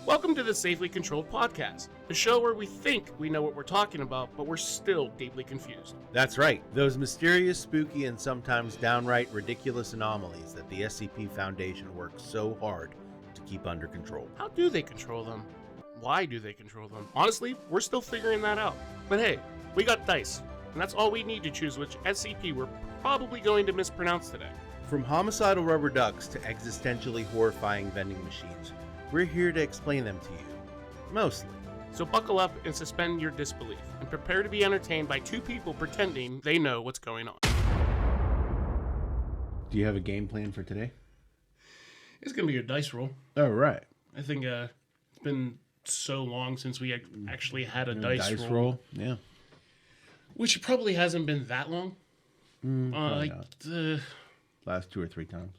Welcome to the Safely Controlled Podcast, the show where we think we know what we're talking about, but we're still deeply confused. That's right, those mysterious, spooky, and sometimes downright ridiculous anomalies that the SCP Foundation works so hard to keep under control. How do they control them? Why do they control them? Honestly, we're still figuring that out. But hey, we got dice, and that's all we need to choose which SCP we're probably going to mispronounce today. From homicidal rubber ducks to existentially horrifying vending machines, we're here to explain them to you. Mostly. So buckle up and suspend your disbelief, and prepare to be entertained by two people pretending they know what's going on. Do you have a game plan for today? It's going to be a dice roll. Oh, right. I think it's been so long since we actually had a dice roll. Yeah. Which probably hasn't been that long. Last 2 or 3 times.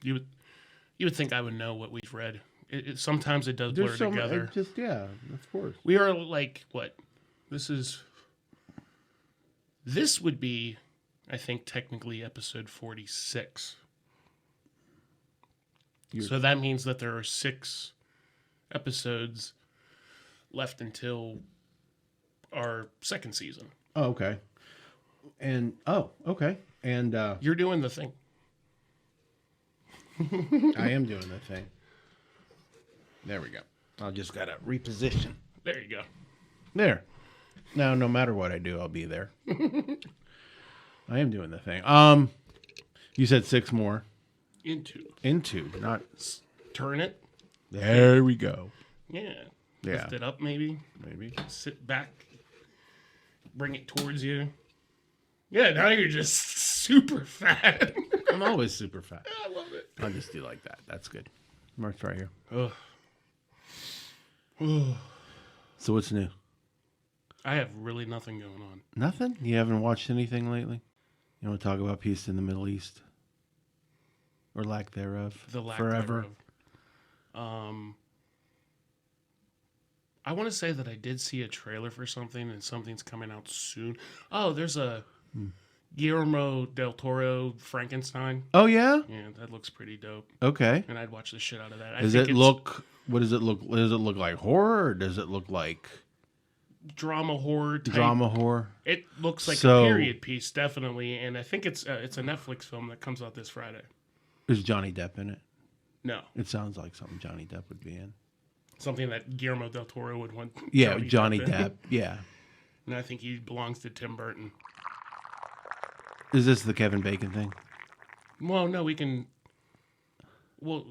You would think I would know what we've read. Sometimes it does blur together. Yeah, of course. We are like, what? This would be, I think, technically episode 46. So that means that there are 6 episodes left until our second season. Oh, okay. Okay. And You're doing the thing. I am doing the thing. There we go. I'll just gotta reposition. There you go. There. Now, no matter what I do, I'll be there. I am doing the thing. You said 6 more. Into, not turn it. There we go. Yeah. Yeah. Lift it up, maybe. Sit back. Bring it towards you. Yeah, now you're just super fat. I'm always super fat. I love it. I'll just do like that. That's good. Mark's right here. Ugh. So what's new? I have really nothing going on. Nothing? You haven't watched anything lately? You want to talk about peace in the Middle East? Or lack thereof? The lack forever? thereof. I want to say that I did see a trailer for something, and something's coming out soon. Oh, there's a Guillermo del Toro Frankenstein. Oh, yeah? Yeah, that looks pretty dope. Okay. And I'd watch the shit out of that. What does it look like horror, or does it look like drama horror type? Drama horror? It looks like a period piece, definitely, and I think it's a Netflix film that comes out this Friday. Is Johnny Depp in it? No. It sounds like something Johnny Depp would be in. Something that Guillermo del Toro would want. Yeah, Johnny Depp. Yeah. And I think he belongs to Tim Burton. Is this the Kevin Bacon thing? Well, no, we can. Well,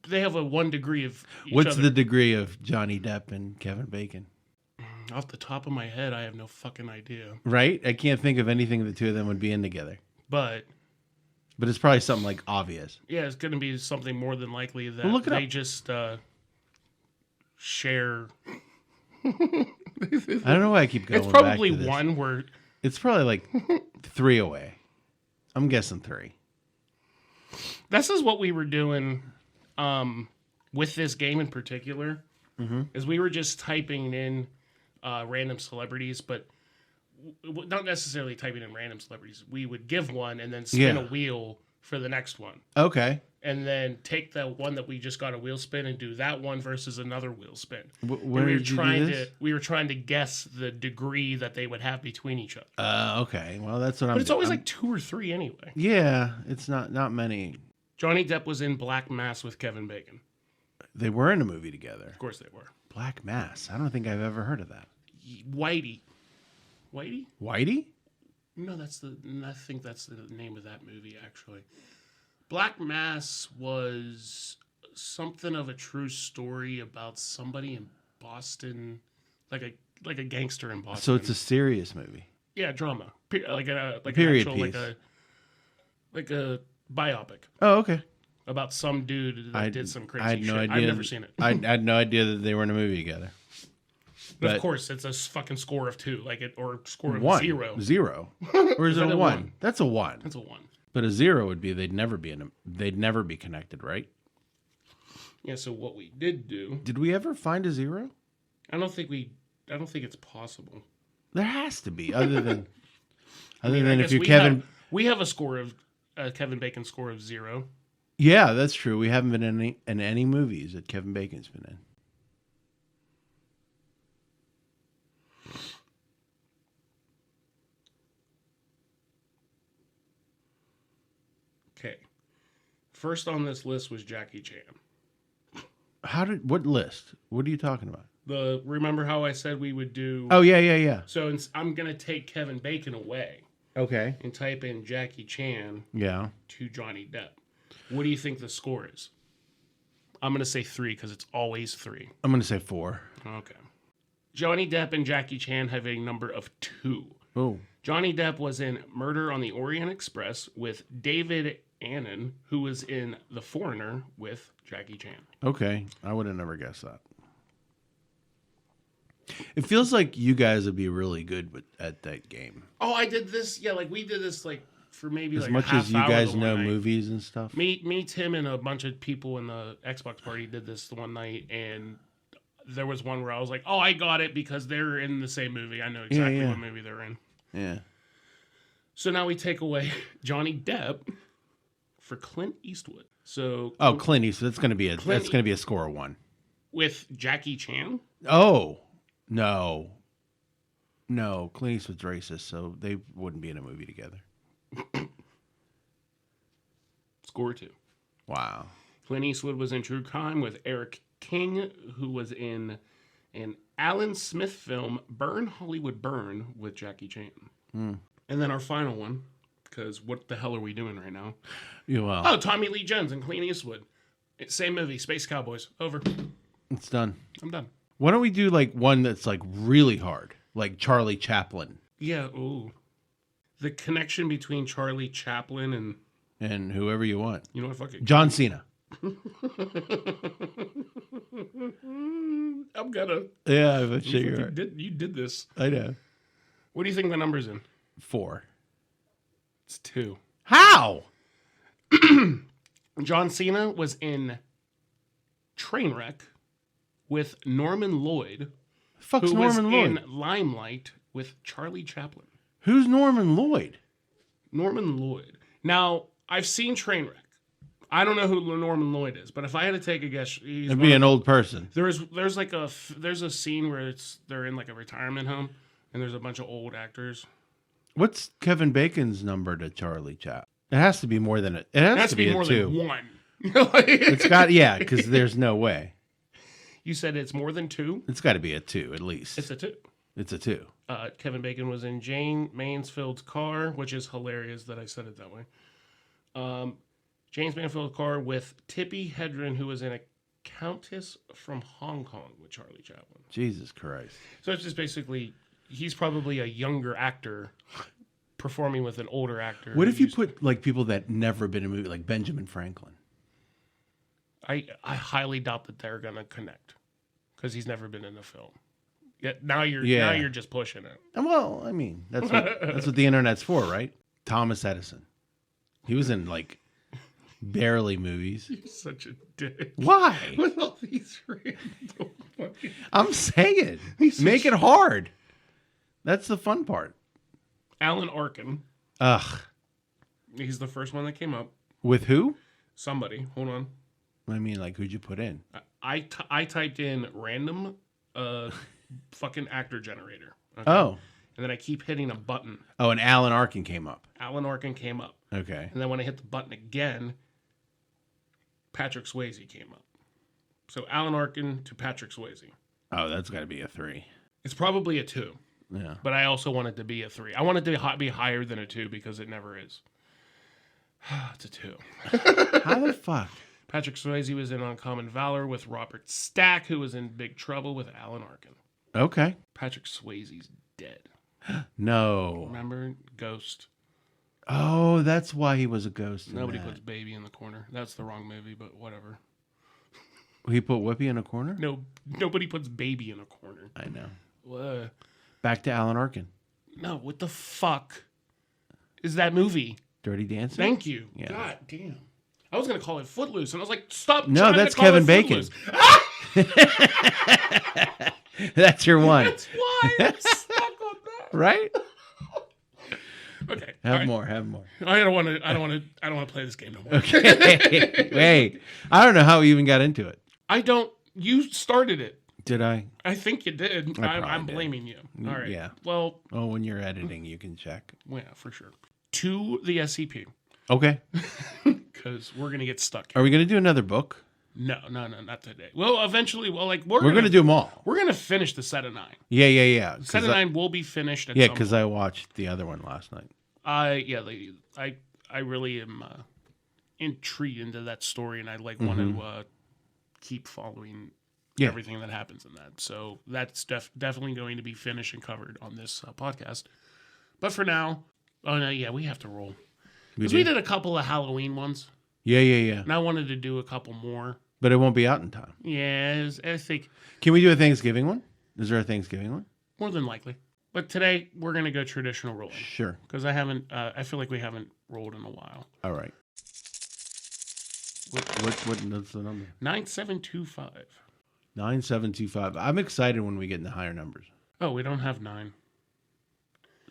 they have a 1 degree of each What's other. the degree of Johnny Depp and Kevin Bacon? Off the top of my head, I have no fucking idea. Right? I can't think of anything the two of them would be in together. But it's probably something like obvious. Yeah, it's going to be something more than likely that they just share. I don't know why I keep going. It's probably back to this. one where. It's probably like 3 away. I'm guessing 3. This is what we were doing with this game in particular. Mm-hmm. Is we were just typing in random celebrities, but not necessarily typing in random celebrities. We would give one and then spin a wheel for the next one. Okay. And then take the one that we just got a wheel spin and do that one versus another wheel spin. Where did you do this? We were trying to guess the degree that they would have between each other. Okay. Well, that's what I'm. But it's always like 2 or 3 anyway. Yeah, it's not many. Johnny Depp was in Black Mass with Kevin Bacon. They were in a movie together. Of course they were. Black Mass. I don't think I've ever heard of that. Whitey? Whitey? No, I think that's the name of that movie, actually. Black Mass was something of a true story about somebody in Boston, like a gangster in Boston. So it's a serious movie. Yeah, drama. Like a period actual, piece. like a biopic. Oh, okay. About some dude that did some crazy shit. Idea I've never seen it. I had no idea that they were in a movie together. But of course, it's a fucking score of 2, or score of 1. 0. 0. Or is it a 1? That's a 1. That's a 1. But a 0 would be they'd never be connected, right? Yeah. So what we did do? Did we ever find a 0? I don't think it's possible. There has to be, other than if you're Kevin. We have a score of Kevin Bacon score of 0. Yeah, that's true. We haven't been in any movies that Kevin Bacon's been in. Okay. First on this list was Jackie Chan. What list? What are you talking about? Remember how I said we would do... Oh, yeah. So I'm going to take Kevin Bacon away. Okay. And type in Jackie Chan to Johnny Depp. What do you think the score is? I'm going to say 3 because it's always 3. I'm going to say 4. Okay. Johnny Depp and Jackie Chan have a number of 2. Oh. Johnny Depp was in Murder on the Orient Express with David Annan, who was in The Foreigner with Jackie Chan. Okay. I would have never guessed that. It feels like you guys would be really good at that game. Oh, I did this. Yeah, like we did this like for maybe as like much a half as you hour guys the know one night. movies and stuff. Me, Tim, and a bunch of people in the Xbox party did this the one night, and there was one where I was like, "Oh, I got it because they're in the same movie. I know exactly what movie they're in." Yeah. So now we take away Johnny Depp for Clint Eastwood. So Clint Eastwood. That's going to be a score of 1 with Jackie Chan. Oh no. Clint Eastwood's racist, so they wouldn't be in a movie together. Score 2. Wow. Clint Eastwood was in True Crime with Eric King, who was in an Alan Smith film, Burn, Hollywood Burn, with Jackie Chan. And then our final one, because what the hell are we doing right now? Tommy Lee Jones and Clint Eastwood. Same movie, Space Cowboys. Over. It's done. I'm done. Why don't we do like one that's like really hard, like Charlie Chaplin? Yeah. Ooh. The connection between Charlie Chaplin and whoever you want. You know what? Fuck it. John Cena. I'm gonna. Yeah, I'm sure you're right. You did this. I know. What do you think the number's in? 4. It's 2. How? John Cena was in Trainwreck with Norman Lloyd. Fuck's Norman Lloyd? In Limelight with Charlie Chaplin. Who's Norman Lloyd? Norman Lloyd. Now, I've seen Trainwreck. I don't know who Norman Lloyd is, but if I had to take a guess, it'd be an old person. There's a scene where they're in like a retirement home, and there's a bunch of old actors. What's Kevin Bacon's number to Charlie Chaplin? It has to be more than it. It has to be more than 1. It's got because there's no way. You said it's more than 2? It's got to be a 2 at least. It's a 2. It's a 2. Kevin Bacon was in Jane Mansfield's car, which is hilarious that I said it that way. James Mansfield's car with Tippi Hedren, who was in a Countess from Hong Kong with Charlie Chaplin. Jesus Christ. So it's just basically, he's probably a younger actor performing with an older actor. What if you put like people that never been in a movie, like Benjamin Franklin? I highly doubt that they're gonna connect because he's never been in a film. Now you're just pushing it. Well, I mean that's what the internet's for, right? Thomas Edison. He was in like barely movies. You're such a dick. Why? With all these random fucking... I'm saying, make it hard. That's the fun part. Alan Arkin. Ugh. He's the first one that came up. With who? Somebody. Hold on. I mean, like, who'd you put in? I typed in random fucking actor generator. Okay? Oh. And then I keep hitting a button. Oh, and Alan Arkin came up. Alan Arkin came up. Okay. And then when I hit the button again, Patrick Swayze came up. So Alan Arkin to Patrick Swayze. Oh, that's got to be a 3. It's probably a 2. Yeah. But I also want it to be a 3. I want it to be higher than a 2 because it never is. It's a 2. How the fuck? Patrick Swayze was in Uncommon Valor with Robert Stack, who was in Big Trouble with Alan Arkin. Okay. Patrick Swayze's dead. No. Remember? Ghost. Oh, that's why he was a ghost. Nobody puts baby in the corner. That's the wrong movie, but whatever. He put Whoopi in a corner? No, nobody puts baby in a corner. I know. What? Back to Alan Arkin. No, what the fuck is that movie? Dirty Dancing? Thank you. Yeah. God damn. I was going to call it Footloose, and I was like, stop. No, that's Kevin Bacon. That's your one. That's why I'm stuck on that. Right? Okay. Have more. I don't want to play this game no more. Okay. Wait. I don't know how we even got into it. You started it. Did I? I think you did. I'm did. blaming you. All right. Yeah. Well. Oh, when you're editing, you can check. Yeah, for sure. To the SCP. Okay. Because we're gonna get stuck here. Are we gonna do another book? No, not today. Well, eventually, we're gonna do them all. We're gonna finish the set of 9. Yeah. Set of 9 will be finished. Yeah, because I watched the other one last night. I really am intrigued into that story, and I want to keep following everything that happens in that. So that's definitely going to be finished and covered on this podcast. But for now, we have to roll. Because we did a couple of Halloween ones. Yeah. And I wanted to do a couple more. But it won't be out in time. Yeah, I think. Can we do a Thanksgiving one? Is there a Thanksgiving one? More than likely. But today, we're going to go traditional rolling. Sure. Because I feel like we haven't rolled in a while. All right. What's the number? 9725. 9725. I'm excited when we get in the higher numbers. Oh, we don't have 9.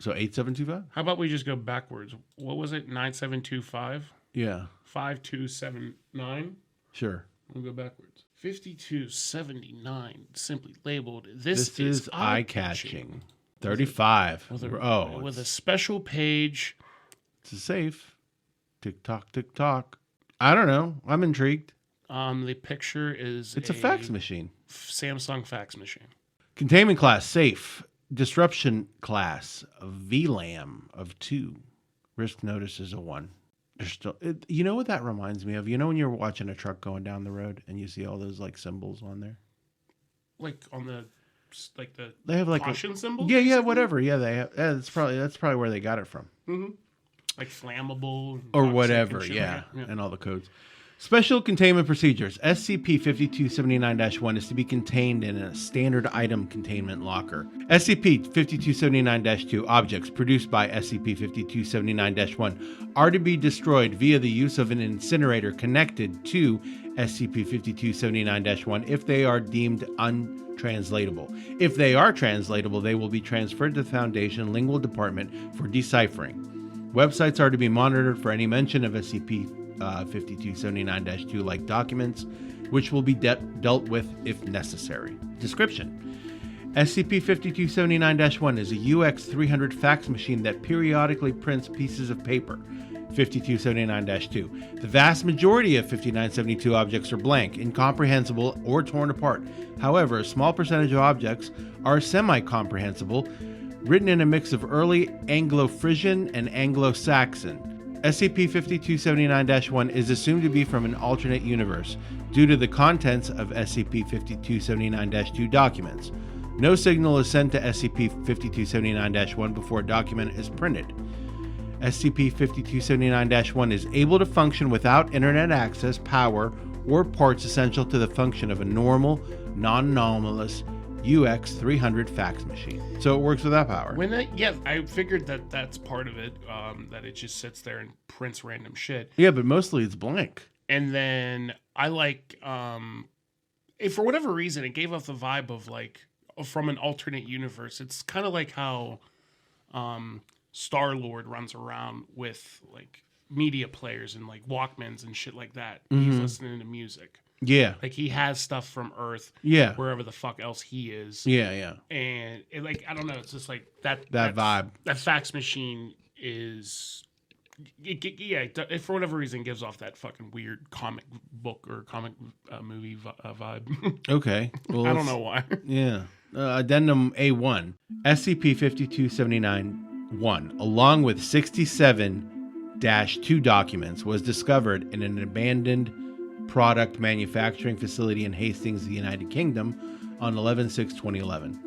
So 8725? How about we just go backwards? What was it? 9725? Yeah. 5279? Sure. We'll go backwards. 5279, simply labeled. This is eye-catching. 35. With a special page. It's safe. Tick tock, tick tock. I don't know. I'm intrigued. The picture is It's a fax machine. Samsung fax machine. Containment class, safe. Disruption class, VLAM of 2. Risk notice is a 1. There's still, you know what that reminds me of? You know when you're watching a truck going down the road and you see all those like symbols on there? Like on the they have like caution symbol? Yeah, whatever. Yeah, they have. That's probably where they got it from. Mm-hmm. Like flammable or whatever. Yeah, and all the codes. Special containment procedures. SCP-5279-1 is to be contained in a standard item containment locker. SCP-5279-2 objects produced by SCP-5279-1 are to be destroyed via the use of an incinerator connected to SCP-5279-1 if they are deemed untranslatable. If they are translatable, they will be transferred to the Foundation Lingual Department for deciphering. Websites are to be monitored for any mention of SCP-5279-2 like documents, which will be dealt with if necessary. Description. SCP-5279-1 is a UX300 fax machine that periodically prints pieces of paper. 5279-2. The vast majority of 5972 objects are blank, incomprehensible, or torn apart. However, a small percentage of objects are semi-comprehensible, written in a mix of early Anglo-Frisian and Anglo-Saxon. SCP-5279-1 is assumed to be from an alternate universe due to the contents of SCP-5279-2 documents. No signal is sent to SCP-5279-1 before a document is printed. SCP-5279-1 is able to function without internet access, power, or parts essential to the function of a normal, non-anomalous UX300 fax machine. So it works without power. I figured that's part of it, that it just sits there and prints random shit. Yeah, but mostly it's blank. And then I for whatever reason, it gave off the vibe of like from an alternate universe. It's kind of like how Star-Lord runs around with like media players and like Walkmans and shit like that. Mm-hmm. He's listening to music. Yeah. Like he has stuff from Earth. Yeah. Wherever the fuck else he is. Yeah. And it, like, I don't know. It's just like that vibe. That fax machine is, it, for whatever reason, gives off that fucking weird comic book or comic movie vibe. Okay. Well, I don't know why. Yeah. Addendum A1. SCP-5279-1, along with 67-2 documents, was discovered in an abandoned product manufacturing facility in Hastings, the United Kingdom, on 11/6/2011.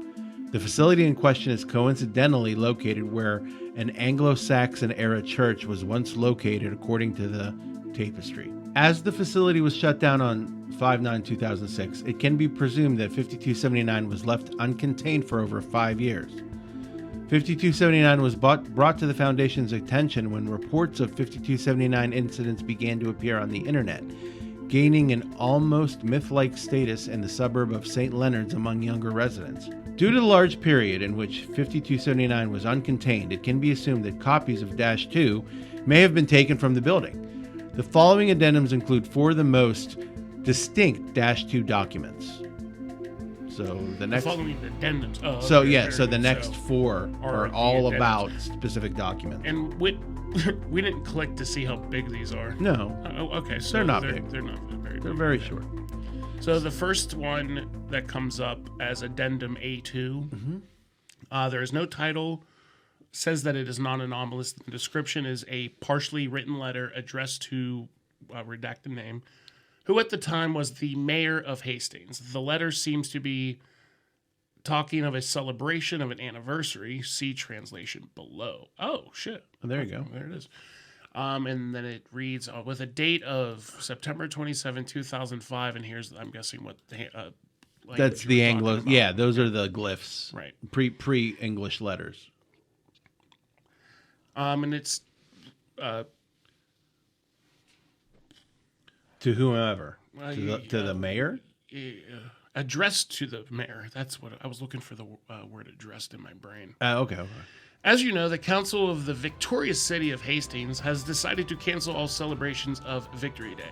The facility in question is coincidentally located where an Anglo-Saxon era church was once located, according to the tapestry. As the facility was shut down on 5/9/2006, it can be presumed that 5279 was left uncontained for over 5 years. 5279 was brought to the Foundation's attention when reports of 5279 incidents began to appear on the internet, gaining an almost myth-like status in the suburb of St. Leonard's among younger residents. Due to the large period in which 5279 was uncontained, it can be assumed that copies of Dash 2 may have been taken from the building. The following addendums include 4 of the most distinct Dash 2 documents. So the next following addendums. Oh, So okay, yeah, very so the good. next So 4 are are the all addendums. about specific documents. And we didn't click to see how big these are. No, Oh, okay. So They're not big. They're not very big. they're very short. So the first one that comes up as Addendum A2, there is no title, says that it is non-anomalous. The description is a partially written letter addressed to redacted name, who at the time was the mayor of Hastings. The letter seems to be talking of a celebration of an anniversary. See translation below. Oh, shit. Oh, there you go. There it is. And then it reads with a date of September 27, 2005. And here's, I'm guessing, what the language That's the we're talking Anglo. about. Yeah, those are the glyphs. Right. Pre English letters. And it's To whomever. Uh, To the mayor. addressed to the mayor. That's what I was looking for, the word addressed in my brain. Okay. As you know, the Council of the Victorious City of Hastings has decided to cancel all celebrations of Victory Day.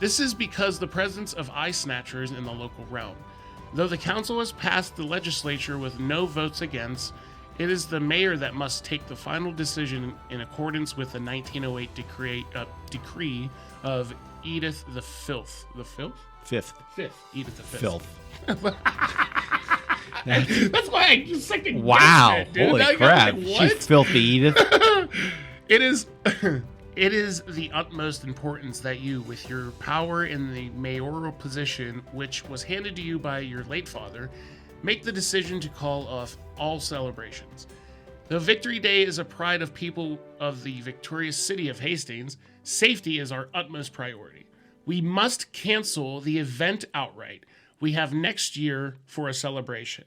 This is because the presence of Eyesnatchers in the local realm. Though the council has passed the legislature with no votes against, it is the mayor that must take the final decision in accordance with the 1908 decree of Edith the Filth. The Filth? Fifth. Edith the Fifth. Filth. That's why I just second Wow. guessed it, dude. Holy I got crap. like, She's what? filthy, Edith. It is it is the utmost importance that you, with your power in the mayoral position, which was handed to you by your late father, make the decision to call off all celebrations. Though Victory Day is a pride of people of the victorious city of Hastings, safety is our utmost priority. We must cancel the event outright. We have next year for a celebration.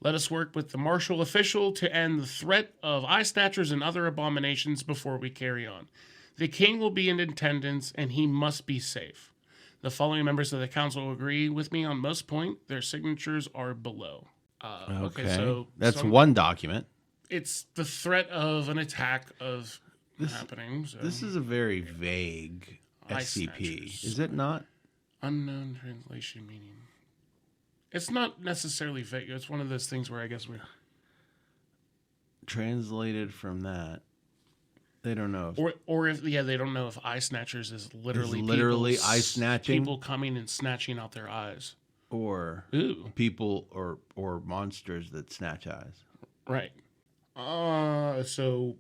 Let us work with the martial official to end the threat of Eyesnatchers and other abominations before we carry on. The king will be in attendance, and he must be safe. The following members of the council agree with me on most point. Their signatures are below. Okay. So That's some- one document. It's the threat of an attack of happening. So. This is a very vague SCP. Eyesnatchers. Is it not? Unknown translation meaning. It's not necessarily vague. It's one of those things where I guess we Translated from that. They don't know. or if they don't know if Eyesnatchers is literally people, eye snatching, people coming and snatching out their eyes. or Ooh, people or monsters that snatch eyes. right. So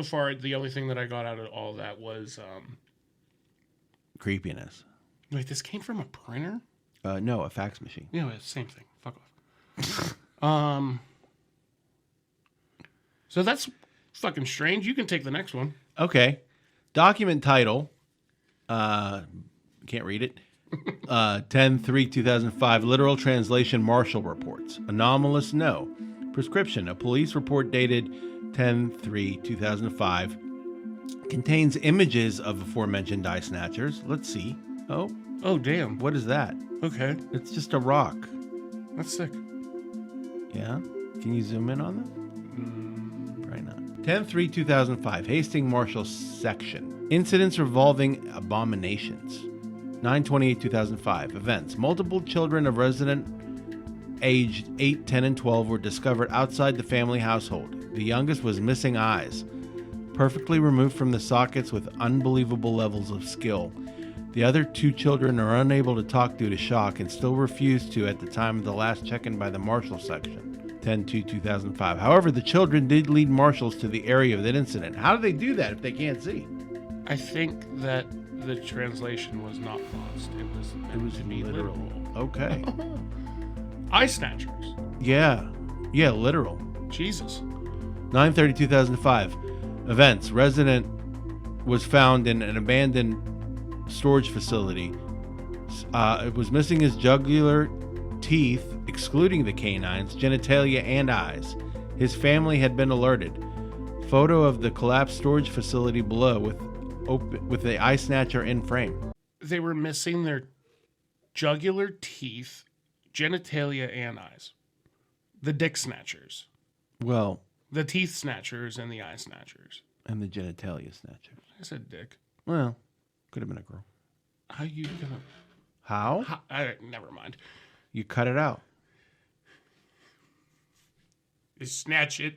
far the only thing that I got out of all that was Creepiness. wait, this came from a printer? No, a fax machine. Yeah, same thing. Fuck off. So that's fucking strange. You can take the next one. Okay. Document title. Can't read it. 10/3/2005. Literal translation. Marshall reports. Anomalous. No. Prescription. A police report dated 10/3/2005 contains images of aforementioned Eyesnatchers. Let's see. Oh, damn. What is that? Okay. It's just a rock. That's sick. Yeah. Can you zoom in on that? Probably not. 10/3/2005. Hastings Marshall Section. Incidents revolving abominations. 9/28/2005. Events. Multiple children of resident aged 8, 10, and 12 were discovered outside the family household. The youngest was missing eyes, perfectly removed from the sockets with unbelievable levels of skill. The other 2 children are unable to talk due to shock and still refuse to at the time of the last check-in by the Marshall section, 10/2/2005. However, the children did lead marshals to the area of that incident. How do they do that if they can't see? I think that the translation was not lost. It was meant to be literal. Okay. Eyesnatchers. Yeah, literal. Jesus. 9/30/2005. Events. Resident was found in an abandoned storage facility. It was missing his jugular teeth, excluding the canines, genitalia, and eyes. His family had been alerted. Photo of the collapsed storage facility below with the Eyesnatcher in frame. They were missing their jugular teeth, genitalia, and eyes. The dick snatchers. Well, The teeth snatchers and the eye snatchers. and the genitalia snatchers. I said dick. Well, could have been a girl. How you gonna... How? Never mind. You cut it out. You snatch it.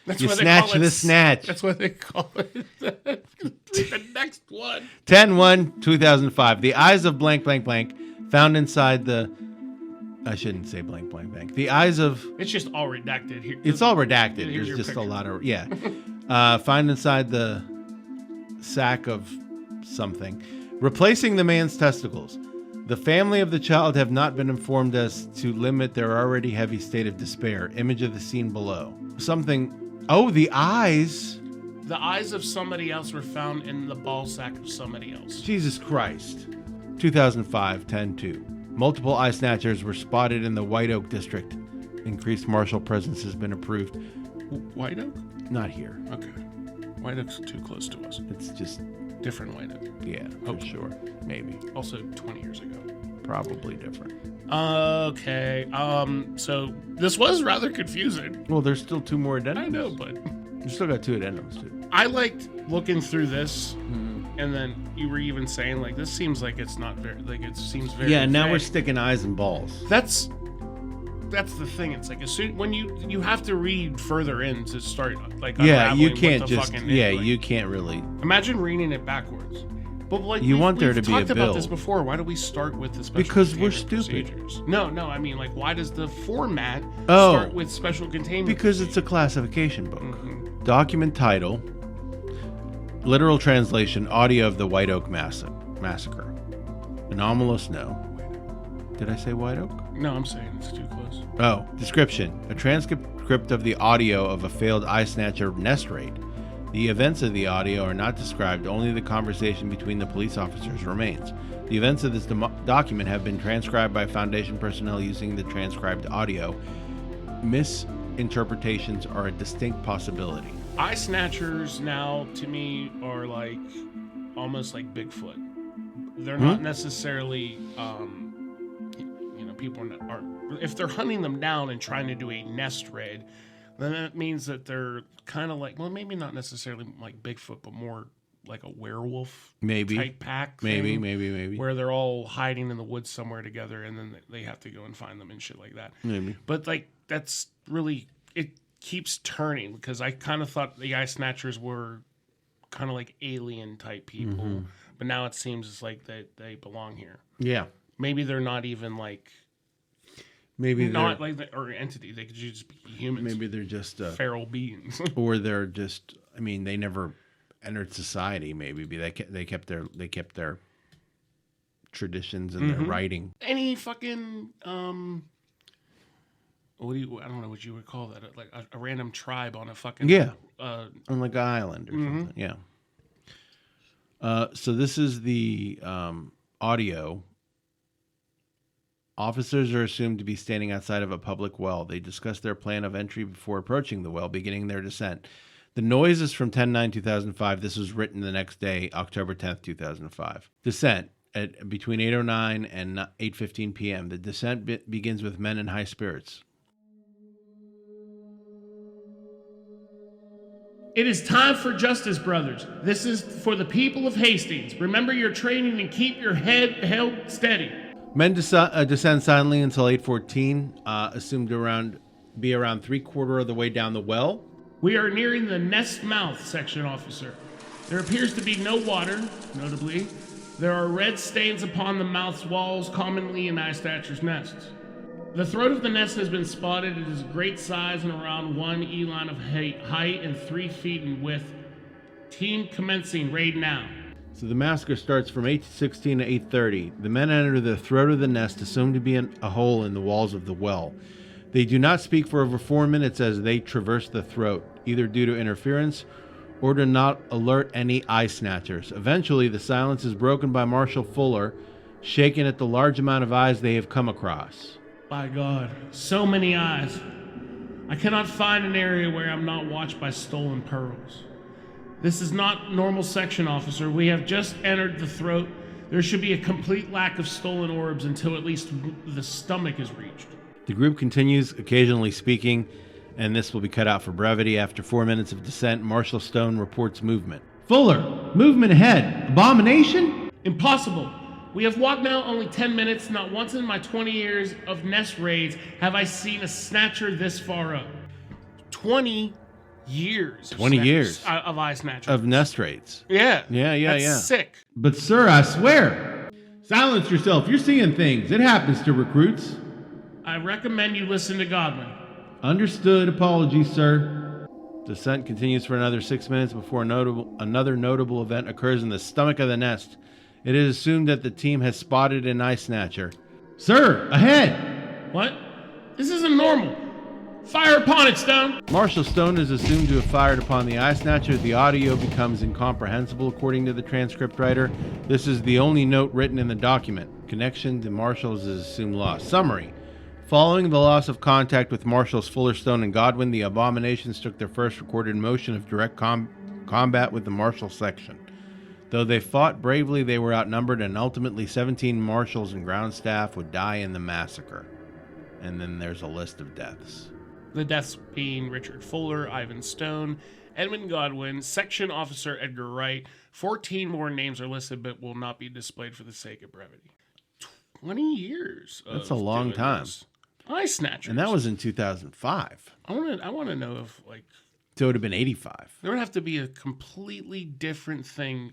That's You what snatch they call it. the snatch. That's what they call it. The next one. 10/1/2005. The eyes of blank blank blank found inside the. I shouldn't say blank blank blank. The eyes of. It's just all redacted here. It's all redacted. Here's There's your just picture. a lot of find inside the sack of something, replacing the man's testicles. The family of the child have not been informed as to limit their already heavy state of despair. Image of the scene below. Something. Oh, the eyes. The eyes of somebody else were found in the ball sack of somebody else. Jesus Christ. 2005, 10/2. Multiple eye snatchers were spotted in the White Oak district. Increased marshal presence has been approved. White Oak? Not here. Okay. White Oak's too close to us. It's just, Different White Oak. yeah, for sure. Maybe. Also 20 years ago. Probably different. Okay. So this was rather confusing. Well, there's still two more addendums. I know, but You still got two addendums, too. I liked looking through this, and then you were even saying like this seems like it's not very like it seems very Yeah, now we're vague. sticking eyes and balls. That's the thing. It's like as soon when you have to read further in to start like Yeah, you unraveling can't what the just, fucking yeah, like, you can't really. imagine reading it backwards. But like You want there we've to be a talked about this bill. before. Why do we start with the special Because we're containment stupid. procedures? No, I mean like why does the format Oh. start with special containment? Because it's a classification book. Mhm. Document title, literal translation, audio of the White Oak massacre. Anomalous, no. Did I say White Oak? No, I'm saying it's too close. Oh, description. A transcript of the audio of a failed eye snatcher nest raid. The events of the audio are not described, only the conversation between the police officers remains. The events of this document have been transcribed by Foundation personnel using the transcribed audio. Misinterpretations are a distinct possibility. Eye snatchers now to me are like almost like Bigfoot. They're not necessarily people are if they're hunting them down and trying to do a nest raid, then that means that they're kind of like, well, maybe not necessarily like Bigfoot, but more like a werewolf Maybe. type pack Maybe, thing, maybe. where they're all hiding in the woods somewhere together and then they have to go and find them and shit like that. Maybe. But like that's really, it keeps turning because I kind of thought the eye snatchers were kind of like alien type people, but now it seems it's like they belong here. Yeah. Maybe they're not even like Maybe not they're, like or entity. They could just be humans. maybe they're just feral beings. or they're just, I mean, they never entered society. Maybe they kept their traditions and their writing. Any fucking what do you? I don't know what you would call that. Like a random tribe on a fucking On like an island or something. Yeah. So this is the audio. Officers are assumed to be standing outside of a public well. They discuss their plan of entry before approaching the well, beginning their descent. The noise is from 10/9/2005. This was written the next day, October 10th, 2005. Descent at between 8:09 and 8:15 p.m. The descent begins with men in high spirits. It is time for justice, brothers. This is for the people of Hastings. Remember your training and keep your head held steady. Men descend silently until 8:14, assumed to be around 3/4 of the way down the well. We are nearing the nest mouth, section officer. There appears to be no water, notably. There are red stains upon the mouth's walls, commonly in Eyesnatchers' nests. The throat of the nest has been spotted. It is great size and around 1 elan of height and 3 feet in width. Team commencing raid now. So the massacre starts from 8:16 to 8:30. The men enter the throat of the nest, assumed to be a hole in the walls of the well. They do not speak for over 4 minutes as they traverse the throat, either due to interference or to not alert any eye snatchers. Eventually, the silence is broken by Marshal Fuller, shaken at the large amount of eyes they have come across. By God, so many eyes. I cannot find an area where I'm not watched by stolen pearls. This is not normal, section officer. We have just entered the throat. There should be a complete lack of stolen orbs until at least the stomach is reached. The group continues, occasionally speaking, and this will be cut out for brevity. After 4 minutes of descent, Marshal Stone reports movement. Fuller, movement ahead. Abomination? Impossible. We have walked now only 10 minutes. Not once in my 20 years of nest raids have I seen a snatcher this far up. 20 years. 20 years. Of Eyesnatchers. Of nest raids. Yeah. Yeah. That's sick. But sir, I swear. Silence yourself. You're seeing things. It happens to recruits. I recommend you listen to Godwin. Understood. Apologies, sir. Descent continues for another 6 minutes before another notable event occurs in the stomach of the nest. It is assumed that the team has spotted an Eyesnatcher. Sir, ahead! What? This isn't normal. Fire upon it, Stone! Marshal Stone is assumed to have fired upon the Eyesnatcher. The audio becomes incomprehensible according to the transcript writer. This is the only note written in the document. Connection to Marshals is assumed lost. Summary. Following the loss of contact with Marshals Fuller, Stone, and Godwin, the Abominations took their first recorded motion of direct combat with the Marshal section. Though they fought bravely, they were outnumbered, and ultimately 17 Marshals and ground staff would die in the massacre. And then there's a list of deaths. The deaths being Richard Fuller, Ivan Stone, Edmund Godwin, Section Officer Edgar Wright. 14 more names are listed but will not be displayed for the sake of brevity. 20 years. That's a long time. Eyesnatchers. And that was in 2005. I want to know if, like... So it would have been 85. There would have to be a completely different thing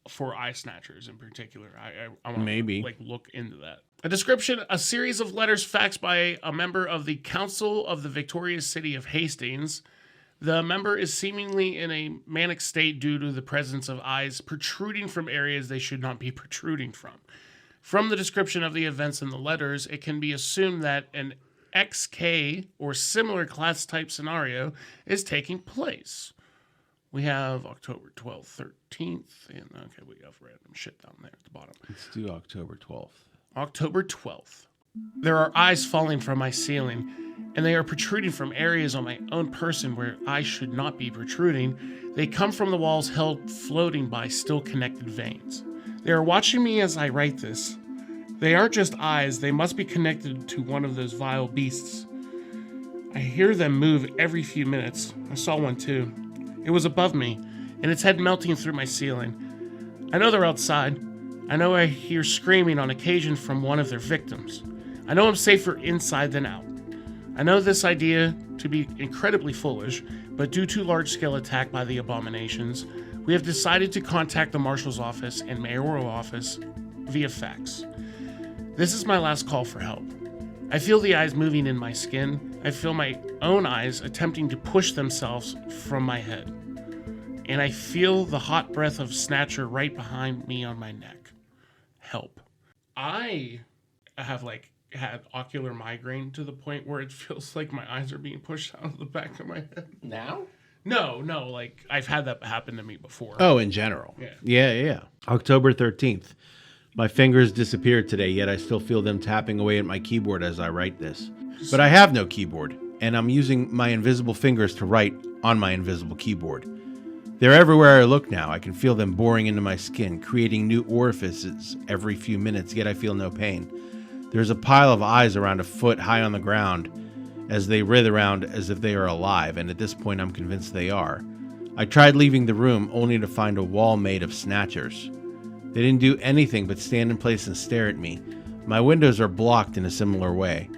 for Eyesnatchers in particular. I want Maybe. to look into that. A description, a series of letters faxed by a member of the Council of the Victorious City of Hastings. The member is seemingly in a manic state due to the presence of eyes protruding from areas they should not be protruding from. From the description of the events in the letters, it can be assumed that an XK or similar class type scenario is taking place. We have October 12th, 13th, and okay, we have random shit down there at the bottom. Let's do October 12th. October 12th. There are eyes falling from my ceiling, and they are protruding from areas on my own person where I should not be protruding. They come from the walls held floating by still connected veins. They are watching me as I write this. They aren't just eyes, they must be connected to one of those vile beasts. I hear them move every few minutes. I saw one too. It was above me, and its head melting through my ceiling. I know they're outside. I know I hear screaming on occasion from one of their victims. I know I'm safer inside than out. I know this idea to be incredibly foolish, but due to large-scale attack by the Abominations, we have decided to contact the Marshal's office and mayoral office via fax. This is my last call for help. I feel the eyes moving in my skin. I feel my own eyes attempting to push themselves from my head. And I feel the hot breath of Snatcher right behind me on my neck. Help. I have had ocular migraine to the point where it feels like my eyes are being pushed out of the back of my head. Now? No, I've had that happen to me before. Oh, in general. Yeah. October 13th. My fingers disappeared today, yet I still feel them tapping away at my keyboard as I write this. But I have no keyboard, and I'm using my invisible fingers to write on my invisible keyboard. They're everywhere I look now. I can feel them boring into my skin, creating new orifices every few minutes, yet I feel no pain. There's a pile of eyes around a foot high on the ground as they writhe around as if they are alive, and at this point I'm convinced they are. I tried leaving the room only to find a wall made of snatchers. They didn't do anything but stand in place and stare at me. My windows are blocked in a similar way.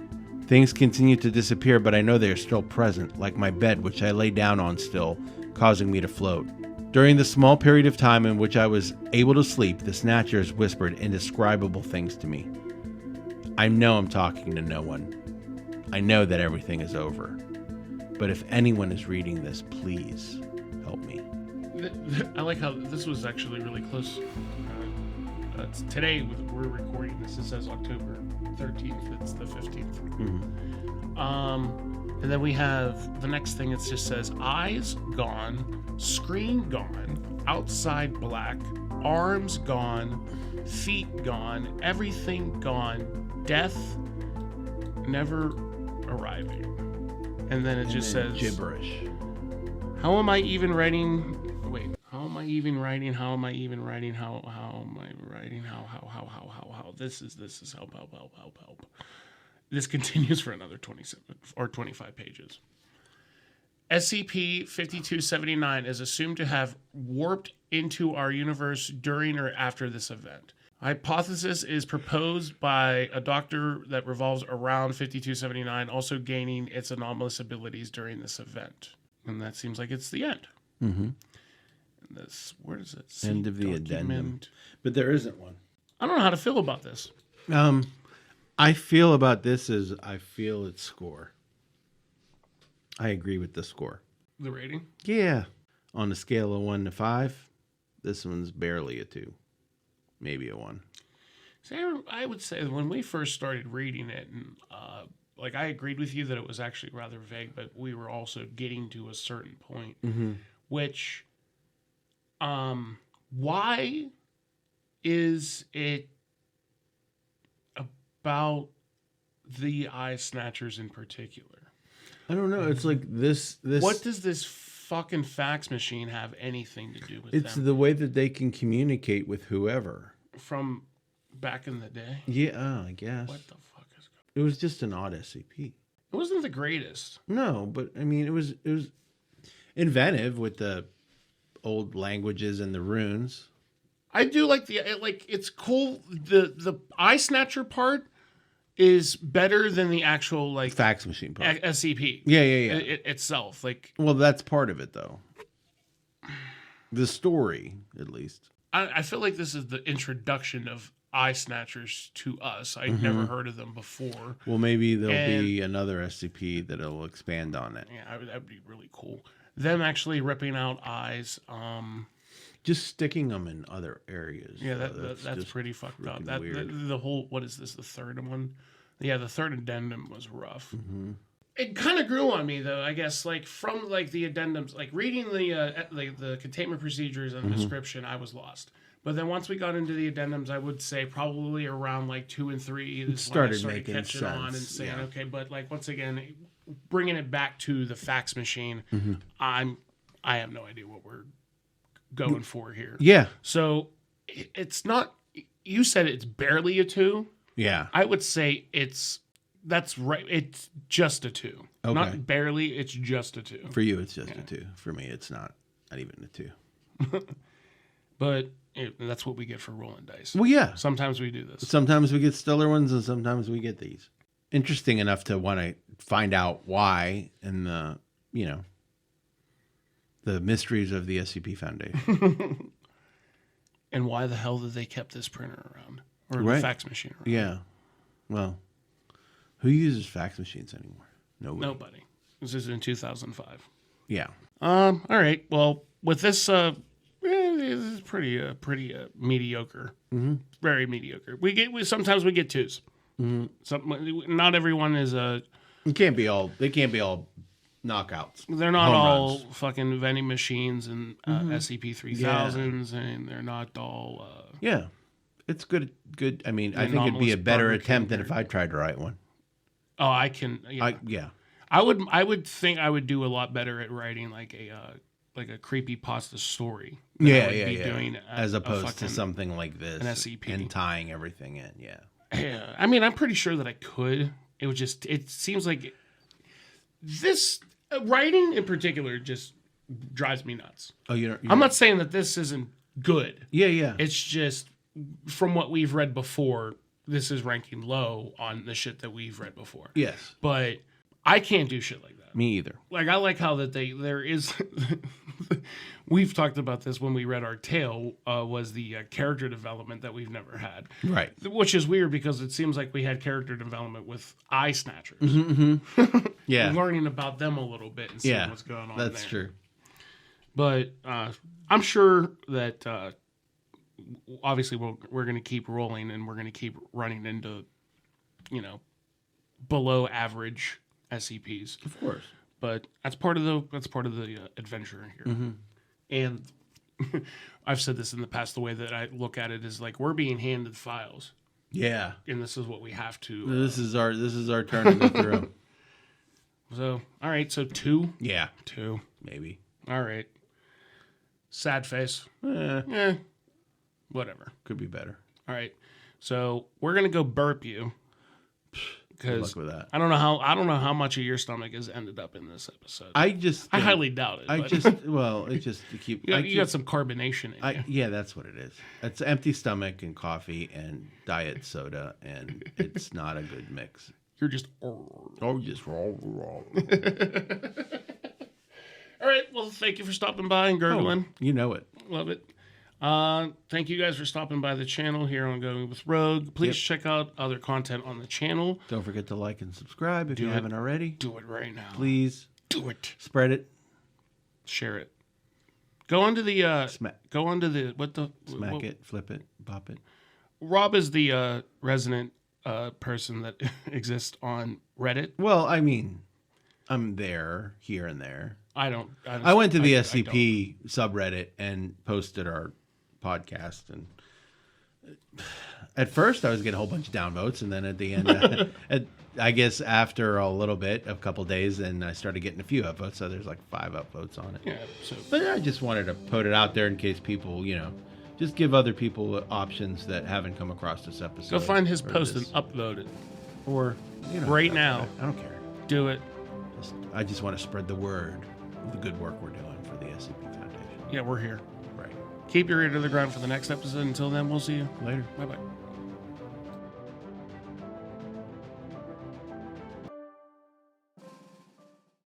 Things continue to disappear, but I know they are still present, like my bed, which I lay down on still, causing me to float. During the small period of time in which I was able to sleep, the Snatchers whispered indescribable things to me. I know I'm talking to no one. I know that everything is over. But if anyone is reading this, please help me. I like how this was actually really close. Today, we're recording this. It says October 13th. It's the 15th. Mm-hmm. And then we have the next thing. It just says eyes gone, screen gone, outside black, arms gone, feet gone, everything gone, death never arriving. And then it just says gibberish. How am I even writing? Wait, how am I even writing? How am I even writing? How am I writing? How? This is help. this continues for another 27 or 25 pages. SCP-5279 is assumed to have warped into our universe during or after this event. Hypothesis is proposed by a doctor that revolves around 5279, also gaining its anomalous abilities during this event. And that seems like it's the end. Mm-hmm. And this, where does it say? End of the addendum. But there isn't one. I don't know how to feel about this. I feel about this is I feel its score. I agree with the score. The rating? Yeah. On a scale of 1 to 5, this one's barely a 2. Maybe a 1. So I would say when we first started reading it, and like I agreed with you that it was actually rather vague, but we were also getting to a certain point, which, why is it about the Eyesnatchers in particular? I don't know. It's like this. What does this fucking fax machine have anything to do with It's them? the way that they can communicate with whoever. From back in the day? Yeah, I guess. What the fuck is going on? It was just an odd SCP. It wasn't the greatest. No, but I mean, it was inventive with the old languages and the runes. I do like it's cool. The Eyesnatcher part is better than the actual like fax machine part. SCP. Yeah. Itself, like, well, that's part of it though. The story, at least. I feel like this is the introduction of Eyesnatchers to us. I'd never heard of them before. Well, maybe there'll be another SCP that'll expand on it. Yeah, that'd be really cool. Them actually ripping out eyes. Just sticking them in other areas. Yeah, that's pretty fucked up. The whole, what is this, the third one? Yeah, the third addendum was rough. It kind of grew on me though, I guess, like from like the addendums, like reading the containment procedures and the description, I was lost. But then once we got into the addendums, I would say probably around like 2 and 3 is when I started making catching sense. On and saying, okay, but like once again, bringing it back to the fax machine, I have no idea what we're going for here. Yeah. So it's not. You said it's barely a 2. Yeah. I would say that's right. It's just a 2. Okay. Not barely. It's just a 2. For you, it's just a 2. For me, it's not even a 2. But that's what we get for rolling dice. Well, yeah. Sometimes we do this. Sometimes we get stellar ones, and sometimes we get these. Interesting enough to want to find out why and the mysteries of the SCP Foundation. And why the hell did they kept this printer around? Or the fax machine around? Yeah. Well, who uses fax machines anymore? Nobody. This is in 2005. Yeah. All right. Well, with this, this is pretty mediocre. Very mediocre. Sometimes we get 2s. Not everyone is a. They can't be all knockouts. They're not all fucking vending machines and SCP-3000s, and they're not all. Yeah, it's good. I mean, I think it'd be a better attempt than if I tried to write one. Oh, I can. Yeah. I would think I would do a lot better at writing like a creepypasta story. Doing as opposed to something like this, an SCP, and tying everything in. Yeah. Yeah. I mean, I'm pretty sure that I could. It seems like this writing in particular just drives me nuts. Oh, I'm not saying that this isn't good. Yeah. It's just from what we've read before, this is ranking low on the shit that we've read before. Yes. But I can't do shit like that. Me either. Like, I like how that there is... We've talked about this when we read our tale, was the character development that we've never had. Right. Which is weird because it seems like we had character development with Eyesnatchers. Yeah. Learning about them a little bit and seeing what's going on that's true. But I'm sure that obviously we're going to keep rolling and we're going to keep running into, below average SCPs. Of course. But that's part of the adventure here. And I've said this in the past, the way that I look at it is like we're being handed files. Yeah. And this is what we have to This is our turn to go through. So, all right, so 2? Yeah. 2. Maybe. All right. Sad face. Whatever. Could be better. All right. So, we're going to go burp you. Good Because luck with that. I don't know how much of your stomach has ended up in this episode. I highly doubt it. But it's just to keep. you got some carbonation in you. Yeah, that's what it is. It's empty stomach and coffee and diet soda, and it's not a good mix. You're just. Just raw. All right. Well, thank you for stopping by and gurgling. You know it. Love it. Thank you guys for stopping by the channel here on Going with Rogue. Please check out other content on the channel. Don't forget to like and subscribe if you haven't already. Do it right now. Please. Do it. Spread it. Share it. Go onto the Smack it, flip it, bop it. Rob is the resident person that exists on Reddit. Well, I mean, I'm there, here and there. I went to the SCP subreddit and posted our podcast, and at first I was getting a whole bunch of downvotes, and then at the end, I guess after a couple days, then I started getting a few upvotes. So there's like 5 upvotes on it. Yeah. So, but I just wanted to put it out there in case people, just give other people options that haven't come across this episode. Go find his post and upload it. Or right now. I don't care. Do it. I just want to spread the word of the good work we're doing for the SCP Foundation. Yeah, we're here. Right. Keep your ear to the ground for the next episode. Until then, we'll see you Later. Bye-bye.